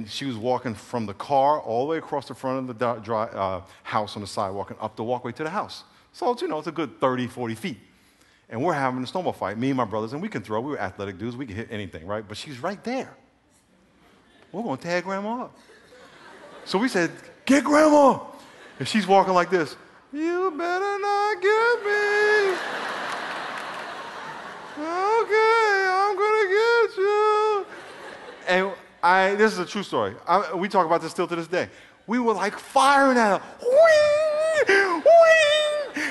She was walking from the car all the way across the front of the house on the sidewalk and up the walkway to the house. So, it's a good 30, 40 feet. And we're having a snowball fight, me and my brothers, and we can throw. We were athletic dudes. We can hit anything, right? But she's right there. We're going to tag Grandma up. So we said, get Grandma. And she's walking like this. You better not get me. Okay, I'm going to get you. And this is a true story. We talk about this still to this day. We were like firing at her. Whee! Whee!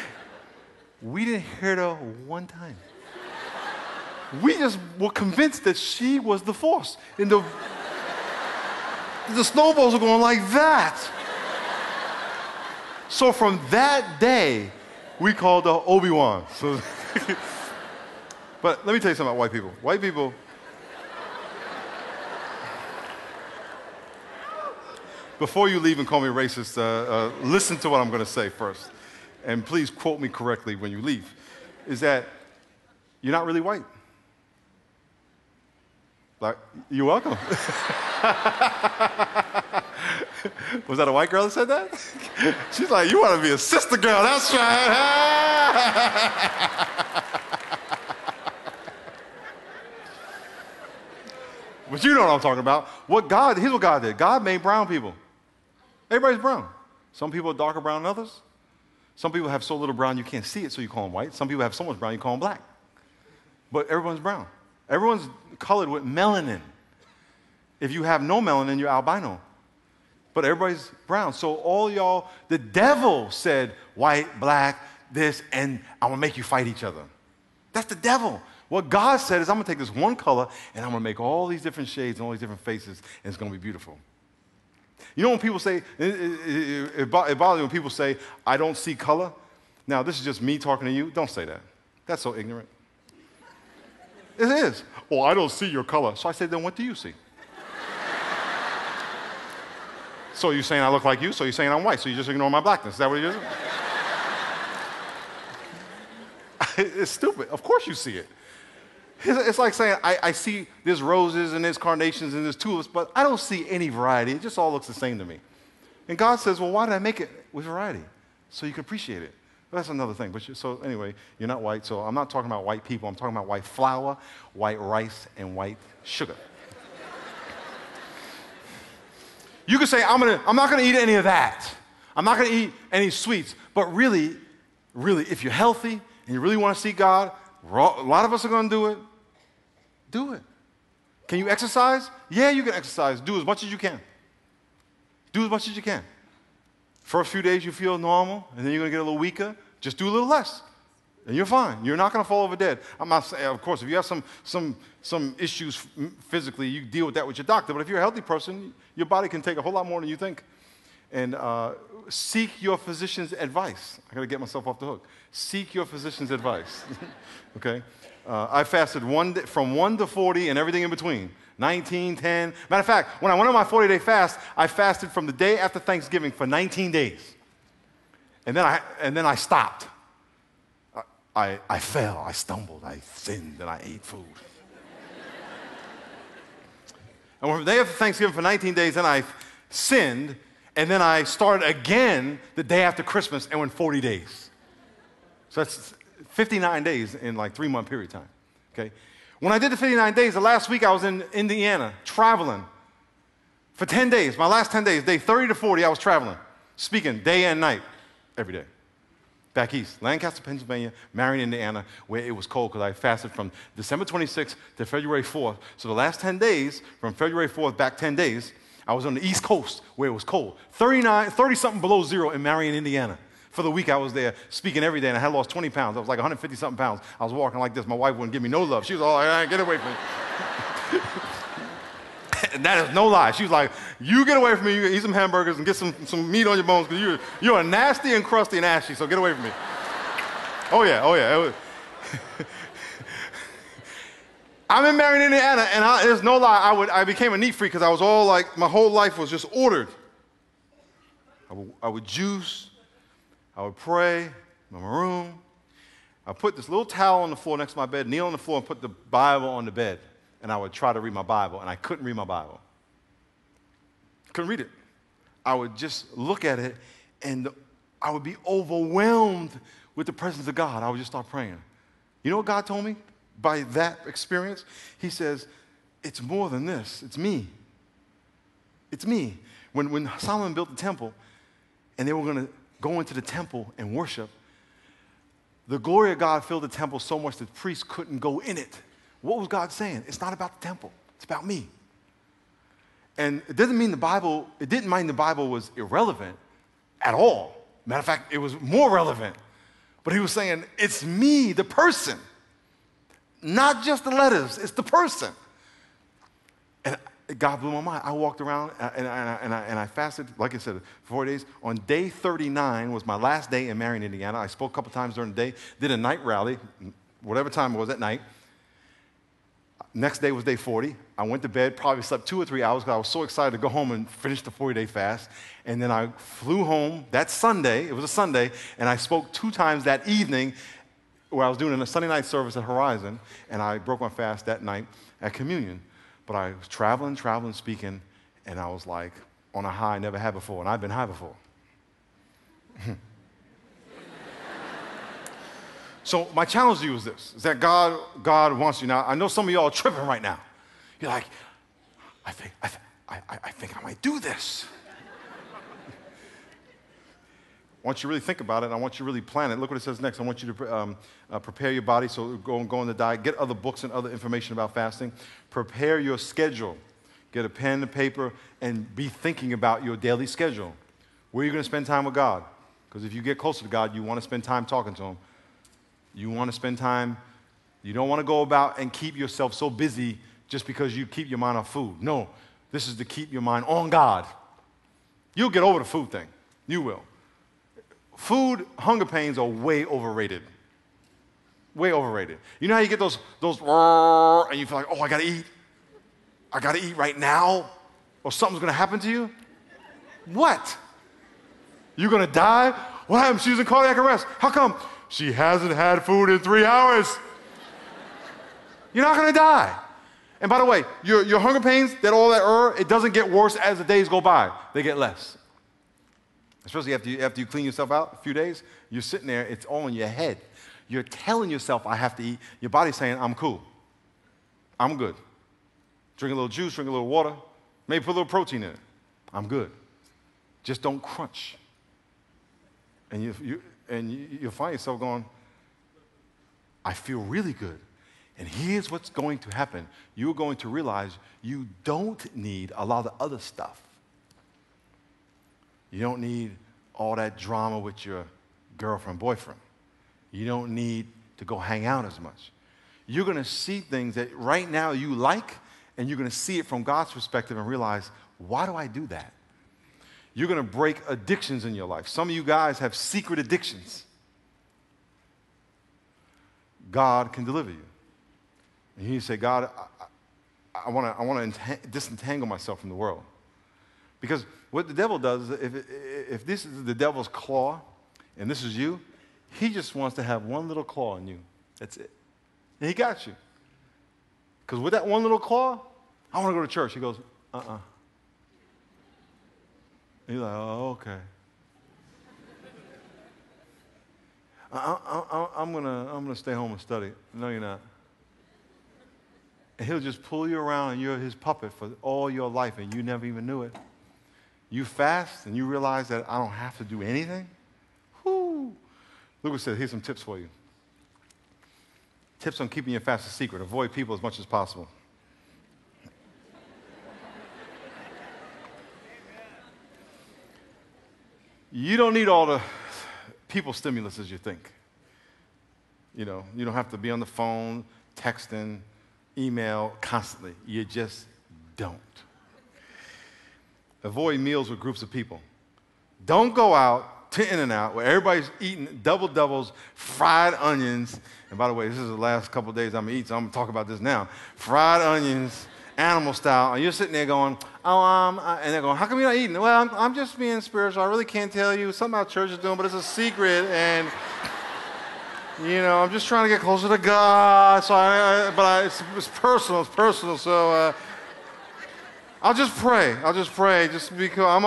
We didn't hit her one time. We just were convinced that she was the force. And the snowballs were going like that. So from that day, we called her Obi-Wan. So but let me tell you something about white people. White people, before you leave and call me racist, listen to what I'm going to say first. And please quote me correctly when you leave. Is that you're not really white. Like, you're welcome. Was that a white girl that said that? She's like, you want to be a sister girl, that's right. But you know what I'm talking about. Here's what God did. God made brown people. Everybody's brown. Some people are darker brown than others. Some people have so little brown you can't see it, so you call them white. Some people have so much brown you call them black. But everyone's brown. Everyone's colored with melanin. If you have no melanin, you're albino. But everybody's brown. So all y'all, the devil said white, black, this, and I'm going to make you fight each other. That's the devil. What God said is I'm going to take this one color and I'm going to make all these different shades and all these different faces, and it's going to be beautiful. You know when people say, it bothers me when people say, I don't see color. Now, this is just me talking to you. Don't say that. That's so ignorant. It is. Oh, I don't see your color. So I said, then what do you see? So you're saying I look like you? So you're saying I'm white? So you just ignore my blackness? Is that what it is? It's stupid. Of course you see it. It's like saying I see there's roses and there's carnations and there's tulips, but I don't see any variety. It just all looks the same to me. And God says, well, why did I make it with variety? So you can appreciate it. But that's another thing. So anyway, you're not white. So I'm not talking about white people. I'm talking about white flour, white rice, and white sugar. You could say, I'm not going to eat any of that. I'm not going to eat any sweets. But really, if you're healthy and you really want to see God, a lot of us are going to do it. Do it. Can you exercise? Yeah, you can exercise. Do as much as you can. Do as much as you can. First few days you feel normal, and then you're going to get a little weaker. Just do a little less, and you're fine. You're not going to fall over dead. I'm not saying, of course, if you have some issues physically, you deal with that with your doctor. But if you're a healthy person, your body can take a whole lot more than you think. And seek your physician's advice. I got to get myself off the hook. Seek your physician's advice. Okay? I fasted from 1 to 40 and everything in between. 19, 10. Matter of fact, when I went on my 40-day fast, I fasted from the day after Thanksgiving for 19 days. And then I stopped. I fell, I stumbled, I sinned, and I ate food. And on the day after Thanksgiving for 19 days, then I sinned, and then I started again the day after Christmas and went 40 days. So that's 59 days in like 3-month period of time, okay? When I did the 59 days, the last week I was in Indiana traveling for 10 days. My last 10 days, day 30 to 40, I was traveling, speaking day and night, every day. Back east, Lancaster, Pennsylvania, Marion, Indiana, where it was cold because I fasted from December 26th to February 4th. So the last 10 days, from February 4th back 10 days, I was on the East Coast where it was cold. 30-something below zero in Marion, Indiana. For the week I was there speaking every day, and I had lost 20 pounds. I was like 150-something pounds. I was walking like this. My wife wouldn't give me no love. She was all like, get away from me. And that is no lie. She was like, you get away from me. You eat some hamburgers and get some meat on your bones because you're nasty and crusty and ashy, so get away from me. Oh, yeah. I'm in Marion, Indiana, and there's no lie. I became a neat freak because I was all like, my whole life was just ordered. I would juice. I would pray in my room. I put this little towel on the floor next to my bed, kneel on the floor, and put the Bible on the bed. And I would try to read my Bible, and I couldn't read my Bible. couldn't read it. I would just look at it, and I would be overwhelmed with the presence of God. I would just start praying. You know what God told me by that experience? He says, it's more than this. It's me. It's me. When Solomon built the temple, and they were going to go into the temple and worship, the glory of God filled the temple so much that priests couldn't go in it. What was God saying? It's not about the temple. It's about me. And it didn't mean the Bible was irrelevant at all. Matter of fact, it was more relevant. But he was saying, it's me, the person. Not just the letters, it's the person. And God blew my mind. I walked around and I fasted, like I said, 4 days. On day 39 was my last day in Marion, Indiana. I spoke a couple times during the day, did a night rally, whatever time it was at night. Next day was day 40. I went to bed, probably slept 2 or 3 hours because I was so excited to go home and finish the 40-day fast. And then I flew home that Sunday. It was a Sunday. And I spoke 2 times that evening where I was doing a Sunday night service at Horizon. And I broke my fast that night at communion. But I was traveling, speaking. And I was like on a high I never had before. And I've been high before. So my challenge to you is this, is that God wants you. Now, I know some of y'all are tripping right now. You're like, I think I might do this. I want you to really think about it. I want you to really plan it. Look what it says next. I want you to prepare your body, so go on the diet. Get other books and other information about fasting. Prepare your schedule. Get a pen and paper and be thinking about your daily schedule. Where are you going to spend time with God? Because if you get closer to God, you want to spend time talking to Him. You want to spend time, you don't want to go about and keep yourself so busy just because you keep your mind off food. No, this is to keep your mind on God. You'll get over the food thing. You will. Food, hunger pains are way overrated. Way overrated. You know how you get those and you feel like, oh, I got to eat. I got to eat right now or something's going to happen to you? What? You're going to die? What happened? She was in cardiac arrest. How come? She hasn't had food in 3 hours. You're not going to die. And by the way, your hunger pains, it doesn't get worse as the days go by. They get less. Especially after you clean yourself out a few days, you're sitting there, it's all in your head. You're telling yourself, I have to eat. Your body's saying, I'm cool. I'm good. Drink a little juice, drink a little water, maybe put a little protein in it. I'm good. Just don't crunch. And you'll find yourself going, I feel really good. And here's what's going to happen. You're going to realize you don't need a lot of other stuff. You don't need all that drama with your girlfriend, boyfriend. You don't need to go hang out as much. You're going to see things that right now you like, and you're going to see it from God's perspective and realize, why do I do that? You're going to break addictions in your life. Some of you guys have secret addictions. God can deliver you. And you say, God, I want to disentangle myself from the world. Because what the devil does is if this is the devil's claw and this is you, he just wants to have one little claw in you. That's it. And he got you. Because with that one little claw, I want to go to church. He goes, And you're like, oh, okay. I'm gonna stay home and study. No, you're not. And he'll just pull you around, and you're his puppet for all your life, and you never even knew it. You fast, and you realize that I don't have to do anything. Whoo! Lucas said, here's some tips for you. Tips on keeping your fast a secret. Avoid people as much as possible. You don't need all the people stimulus as you think. You know, you don't have to be on the phone, texting, email constantly. You just don't. Avoid meals with groups of people. Don't go out to In-N-Out where everybody's eating double-doubles, fried onions. And by the way, this is the last couple of days I'm going to eat, so I'm going to talk about this now. Fried onions, animal style. And you're sitting there going, and they're going, how come you're not eating? Well, I'm just being spiritual. I really can't tell you. Something our church is doing, but it's a secret. And, you know, I'm just trying to get closer to God. So it's personal. It's personal. So I'll just pray. Just because I'm